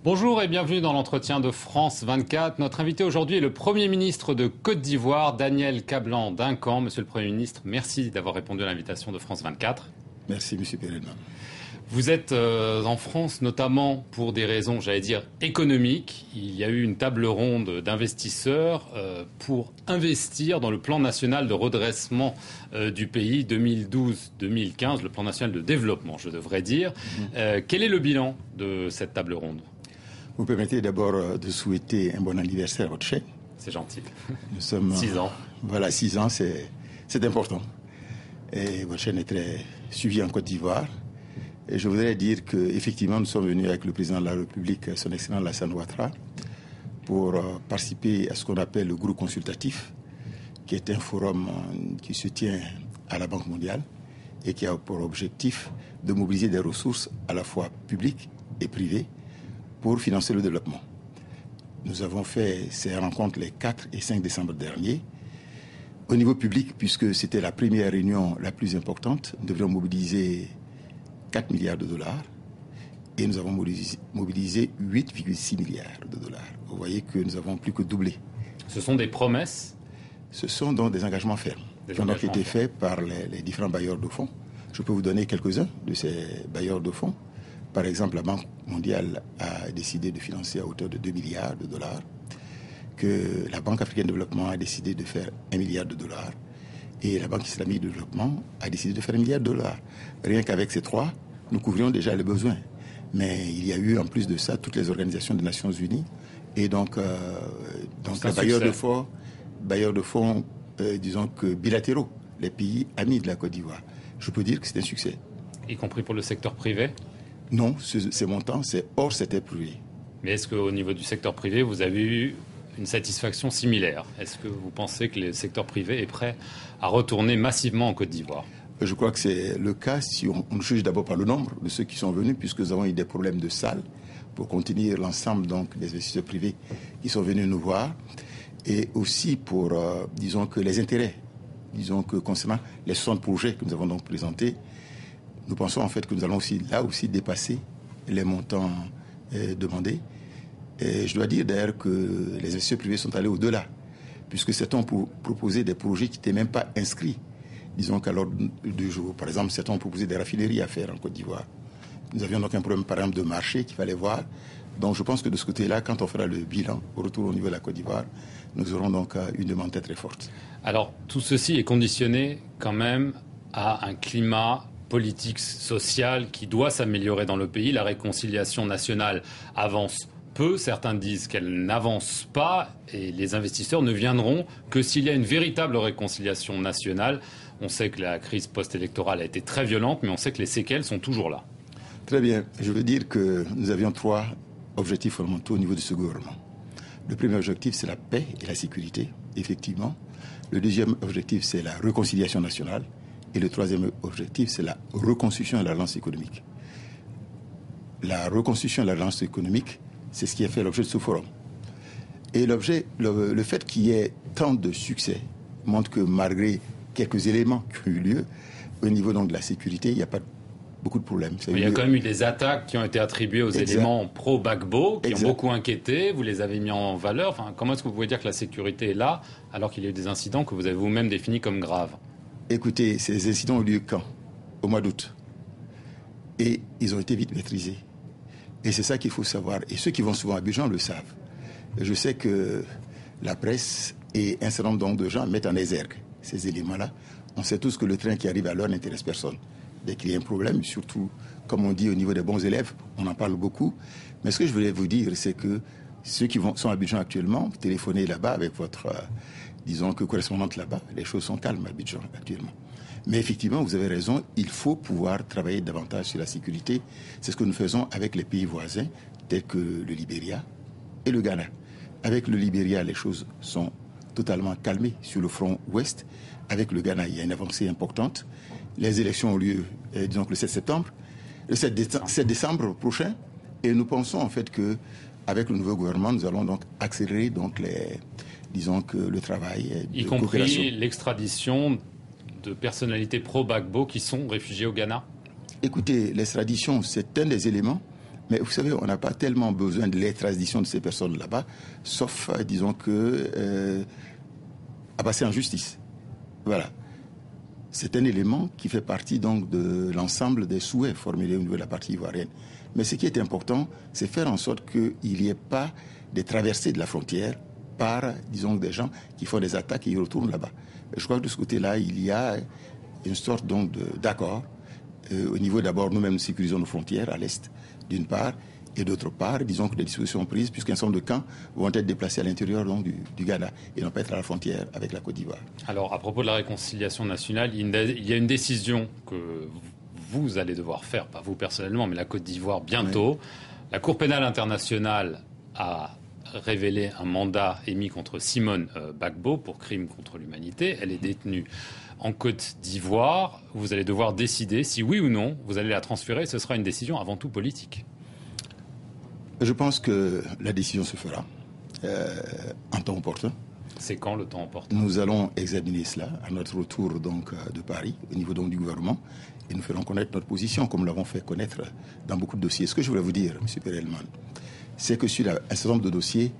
Bonjour et bienvenue dans l'entretien de France 24. Notre invité aujourd'hui est le Premier ministre de Côte d'Ivoire, Daniel Kablan-Duncan. Monsieur le Premier ministre, merci d'avoir répondu à l'invitation de France 24. Merci, Monsieur Perelman. Vous êtes en France notamment pour des raisons, j'allais dire, économiques. Il y a eu une table ronde d'investisseurs pour investir dans le plan national de redressement du pays 2012-2015, le plan national de développement, je devrais dire. Quel est le bilan de cette table ronde ? Vous permettez d'abord de souhaiter un bon anniversaire à votre chaîne. C'est gentil. Nous sommes 6 ans. Voilà, 6 ans, c'est important. Et votre chaîne est très suivie en Côte d'Ivoire. Et je voudrais dire qu'effectivement, nous sommes venus avec le président de la République, son excellent Alassane Ouattara, pour participer à ce qu'on appelle le groupe consultatif, qui est un forum qui se tient à la Banque mondiale et qui a pour objectif de mobiliser des ressources à la fois publiques et privées pour financer le développement. Nous avons fait ces rencontres les 4 et 5 décembre derniers. Au niveau public, puisque c'était la première réunion la plus importante, nous devions mobiliser 4 milliards de dollars et nous avons mobilisé 8,6 milliards de dollars. Vous voyez que nous avons plus que doublé. Ce sont des promesses ? Ce sont donc des engagements fermes qui ont été faits par les différents bailleurs de fonds. Je peux vous donner quelques-uns de ces bailleurs de fonds. Par exemple, la Banque mondiale a décidé de financer à hauteur de 2 milliards de dollars, que la Banque africaine de développement a décidé de faire 1 milliard de dollars, et la Banque islamique de développement a décidé de faire 1 milliard de dollars. Rien qu'avec ces trois, nous couvrions déjà les besoins. Mais il y a eu en plus de ça toutes les organisations des Nations Unies et donc les bailleurs de fonds, disons que bilatéraux, les pays amis de la Côte d'Ivoire. Je peux dire que c'est un succès. Y compris pour le secteur privé ? Non, ces montants, c'est hors secteur privé. Mais est-ce qu'au niveau du secteur privé, vous avez eu une satisfaction similaire ? Est-ce que vous pensez que le secteur privé est prêt à retourner massivement en Côte d'Ivoire ? Je crois que c'est le cas si on juge d'abord par le nombre de ceux qui sont venus, puisque nous avons eu des problèmes de salles pour contenir l'ensemble donc des investisseurs privés qui sont venus nous voir, et aussi pour, disons que les intérêts, disons que concernant les 60 projets que nous avons donc présentés, nous pensons en fait que nous allons aussi dépasser les montants demandés. Et je dois dire d'ailleurs que les investisseurs privés sont allés au-delà, puisque certains ont proposé des projets qui n'étaient même pas inscrits, disons qu'à l'ordre du jour. Par exemple, certains ont proposé des raffineries à faire en Côte d'Ivoire. Nous avions donc un problème, par exemple, de marché qu'il fallait voir. Donc je pense que de ce côté-là, quand on fera le bilan au retour au niveau de la Côte d'Ivoire, nous aurons donc une demande très forte. Alors, tout ceci est conditionné quand même à un climat politique, social qui doit s'améliorer dans le pays. La réconciliation nationale avance peu. Certains disent qu'elle n'avance pas et les investisseurs ne viendront que s'il y a une véritable réconciliation nationale. On sait que la crise post-électorale a été très violente, mais on sait que les séquelles sont toujours là. Très bien. Je veux dire que nous avions 3 objectifs fondamentaux au niveau de ce gouvernement. Le premier objectif, c'est la paix et la sécurité, effectivement. Le deuxième objectif, c'est la réconciliation nationale. Et le troisième objectif, c'est la reconstruction et la relance économique. La reconstruction et la relance économique, c'est ce qui a fait l'objet de ce forum. Et le fait qu'il y ait tant de succès montre que malgré quelques éléments qui ont eu lieu, au niveau donc de la sécurité, il n'y a pas beaucoup de problèmes. Il y a quand même eu des attaques qui ont été attribuées aux éléments pro-Gbagbo, qui ont beaucoup inquiété. Vous les avez mis en valeur. Enfin, comment est-ce que vous pouvez dire que la sécurité est là, alors qu'il y a eu des incidents que vous avez vous-même définis comme graves ? Écoutez, ces incidents ont eu lieu quand ? Au mois d'août. Et ils ont été vite maîtrisés. Et c'est ça qu'il faut savoir. Et ceux qui vont souvent à Abidjan le savent. Je sais que la presse et un certain nombre de gens mettent en exergue ces éléments-là. On sait tous que le train qui arrive à l'heure n'intéresse personne. Dès qu'il y a un problème, surtout, comme on dit au niveau des bons élèves, on en parle beaucoup. Mais ce que je voulais vous dire, c'est que ceux qui sont à Abidjan actuellement, téléphonez là-bas avec votre, disons que correspondante là-bas, les choses sont calmes à Abidjan actuellement. Mais effectivement, vous avez raison, il faut pouvoir travailler davantage sur la sécurité. C'est ce que nous faisons avec les pays voisins, tels que le Libéria et le Ghana. Avec le Libéria, les choses sont totalement calmées sur le front ouest. Avec le Ghana, il y a une avancée importante. Les élections ont lieu, disons que le 7 septembre, le 7 décembre prochain. Et nous pensons en fait qu'avec le nouveau gouvernement, nous allons donc accélérer donc disons que le travail de y compris l'extradition de personnalités pro-Gbagbo qui sont réfugiées au Ghana. Écoutez, l'extradition, c'est un des éléments, Mais vous savez, on n'a pas tellement besoin de l'extradition de ces personnes là-bas, sauf, disons que, à passer en justice. Voilà. C'est un élément qui fait partie donc de l'ensemble des souhaits formulés au niveau de la partie ivoirienne. Mais ce qui est important, c'est faire en sorte qu'il n'y ait pas des traversées de la frontière par, disons, des gens qui font des attaques et ils retournent là-bas. Je crois que de ce côté-là, il y a une sorte donc d'accord. Au niveau d'abord, nous-mêmes, nous sécurisons nos frontières à l'est, d'une part, et d'autre part, disons que des dispositions prises, puisqu'un certain nombre de camps vont être déplacés à l'intérieur donc, du Ghana et non pas être à la frontière avec la Côte d'Ivoire. Alors, à propos de la réconciliation nationale, il y a une décision que vous allez devoir faire, pas vous personnellement, mais la Côte d'Ivoire bientôt. Oui. La Cour pénale internationale a révélé un mandat émis contre Simone Gbagbo pour crime contre l'humanité. Elle est détenue en Côte d'Ivoire. Vous allez devoir décider si oui ou non vous allez la transférer. Ce sera une décision avant tout politique. Je pense que la décision se fera en temps opportun. C'est quand le temps opportun? Nous allons examiner cela à notre retour donc, de Paris, au niveau donc, du gouvernement, et nous ferons connaître notre position, comme nous l'avons fait connaître dans beaucoup de dossiers. Ce que je voulais vous dire, M. Perelman, c'est que sur un certain nombre de dossiers,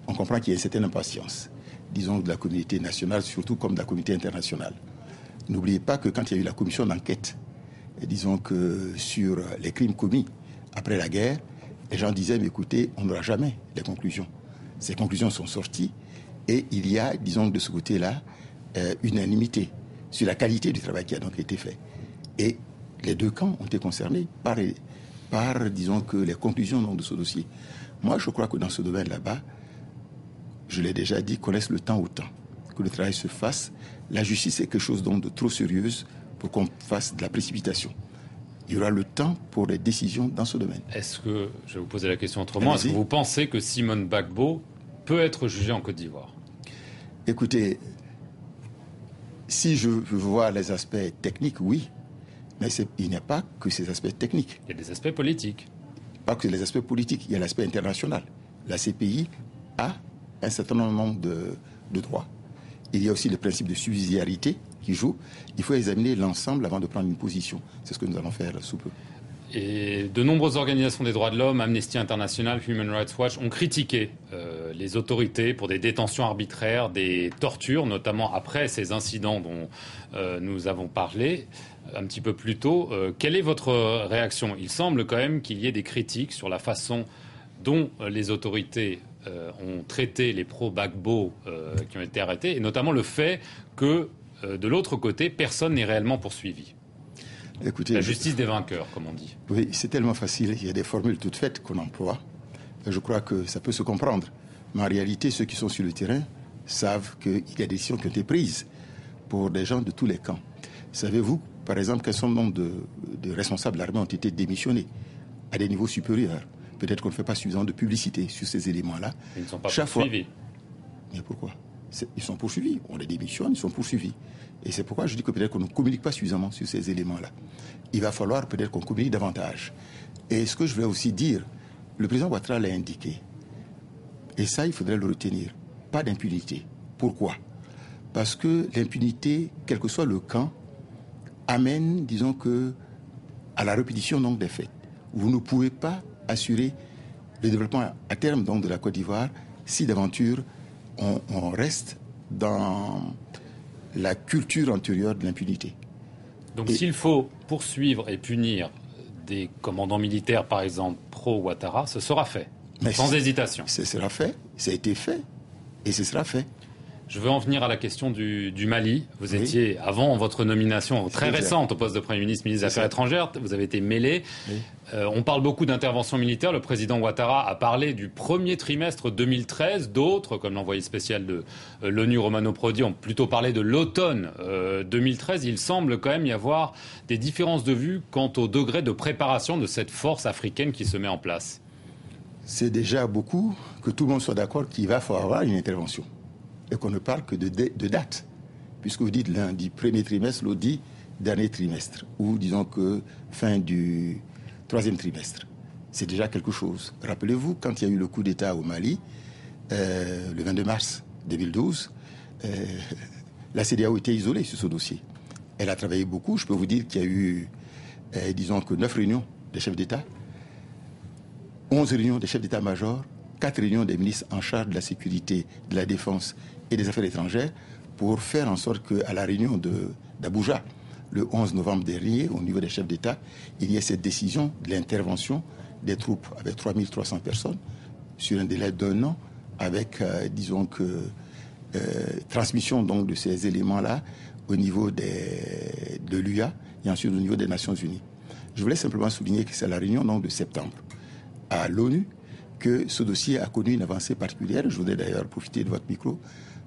on comprend qu'il y a une certaine impatience, disons, de la communauté nationale, surtout comme de la communauté internationale. N'oubliez pas que quand il y a eu la commission d'enquête, disons que sur les crimes commis après la guerre, les gens disaient, mais écoutez, on n'aura jamais les conclusions. Ces conclusions sont sorties et il y a, disons, de ce côté-là, unanimité sur la qualité du travail qui a donc été fait. Et les deux camps ont été concernés par disons, que les conclusions donc, de ce dossier. Moi, je crois que dans ce domaine là-bas, je l'ai déjà dit, qu'on laisse le temps au temps, que le travail se fasse. La justice est quelque chose donc, de trop sérieuse pour qu'on fasse de la précipitation. Il y aura le temps pour les décisions dans ce domaine. Est-ce que, je vais vous poser la question autrement, est-ce que vous pensez que Simone Gbagbo peut être jugée en Côte d'Ivoire? Écoutez, si je vois les aspects techniques, oui. Mais il n'y a pas que ces aspects techniques. Il y a des aspects politiques. Pas que les aspects politiques, il y a l'aspect international. La CPI a un certain nombre de droits. Il y a aussi le principe de subsidiarité qui joue. Il faut examiner l'ensemble avant de prendre une position. C'est ce que nous allons faire sous peu. Et de nombreuses organisations des droits de l'homme, Amnesty International, Human Rights Watch, ont critiqué les autorités pour des détentions arbitraires, des tortures, notamment après ces incidents dont nous avons parlé un petit peu plus tôt. Quelle est votre réaction? Il semble quand même qu'il y ait des critiques sur la façon dont les autorités ont traité les pro-Gbagbo qui ont été arrêtés, et notamment le fait que, de l'autre côté, personne n'est réellement poursuivi. Écoutez, la justice des vainqueurs, comme on dit. Oui, c'est tellement facile. Il y a des formules toutes faites qu'on emploie. Je crois que ça peut se comprendre. Mais en réalité, ceux qui sont sur le terrain savent qu'il y a des décisions qui ont été prises pour des gens de tous les camps. Savez-vous, par exemple, qu'un certain nombre de responsables de l'armée ont été démissionnés à des niveaux supérieurs? Peut-être qu'on ne fait pas suffisamment de publicité sur ces éléments-là. Ils ne sont pas poursuivis. Mais pourquoi? Ils sont poursuivis. On les démissionne, ils sont poursuivis. Et c'est pourquoi je dis que peut-être qu'on ne communique pas suffisamment sur ces éléments-là. Il va falloir peut-être qu'on communique davantage. Et ce que je voulais aussi dire, le président Ouattara l'a indiqué. Et ça, il faudrait le retenir. Pas d'impunité. Pourquoi? Parce que l'impunité, quel que soit le camp, amène, disons que, à la répétition donc, des faits. Vous ne pouvez pas assurer le développement à terme donc, de la Côte d'Ivoire si d'aventure on reste dans la culture antérieure de l'impunité. Donc s'il faut poursuivre et punir des commandants militaires, par exemple, pro-Ouattara, ce sera fait, sans hésitation. Ce sera fait, ça a été fait, et ce sera fait. Je veux en venir à la question du Mali. Vous étiez, avant votre nomination très récente au poste de Premier ministre, ministre des Affaires étrangères, vous avez été mêlé. Oui. On parle beaucoup d'intervention militaire. Le président Ouattara a parlé du premier trimestre 2013. D'autres, comme l'envoyé spécial de l'ONU, Romano Prodi, ont plutôt parlé de l'automne 2013. Il semble quand même y avoir des différences de vue quant au degré de préparation de cette force africaine qui se met en place. C'est déjà beaucoup que tout le monde soit d'accord qu'il va falloir avoir une intervention. Et qu'on ne parle que de date, puisque vous dites lundi, premier trimestre, l'autre dit dernier trimestre, ou disons que fin du troisième trimestre. C'est déjà quelque chose. Rappelez-vous, quand il y a eu le coup d'État au Mali, le 22 mars 2012, la CEDEAO était isolée sur ce dossier. Elle a travaillé beaucoup. Je peux vous dire qu'il y a eu, disons que 9 réunions des chefs d'État. 11 réunions des chefs d'état-major, 4 réunions des ministres en charge de la sécurité, de la défense et des affaires étrangères pour faire en sorte qu'à la réunion d'Abuja, le 11 novembre dernier, au niveau des chefs d'État, il y ait cette décision de l'intervention des troupes avec 3300 personnes sur un délai d'1 an avec, transmission donc de ces éléments-là au niveau de l'UA et ensuite au niveau des Nations Unies. Je voulais simplement souligner que c'est à la réunion donc, de septembre à l'ONU que ce dossier a connu une avancée particulière. Je voudrais d'ailleurs profiter de votre micro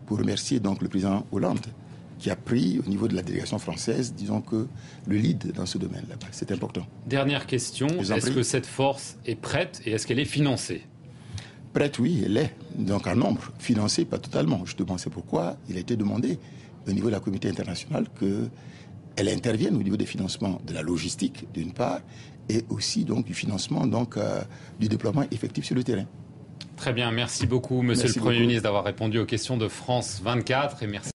pour remercier donc le président Hollande qui a pris au niveau de la délégation française, disons que le lead dans ce domaine-là. C'est important. Dernière question, est-ce que cette force est prête et est-ce qu'elle est financée ? Prête, oui, elle est. Donc en nombre, financée, pas totalement. Justement, c'est pourquoi il a été demandé au niveau de la communauté internationale qu'elle intervienne au niveau des financements de la logistique, d'une part, et aussi donc du financement du déploiement effectif sur le terrain. Très bien, merci beaucoup, Monsieur le Premier ministre, d'avoir répondu aux questions de France 24 et merci.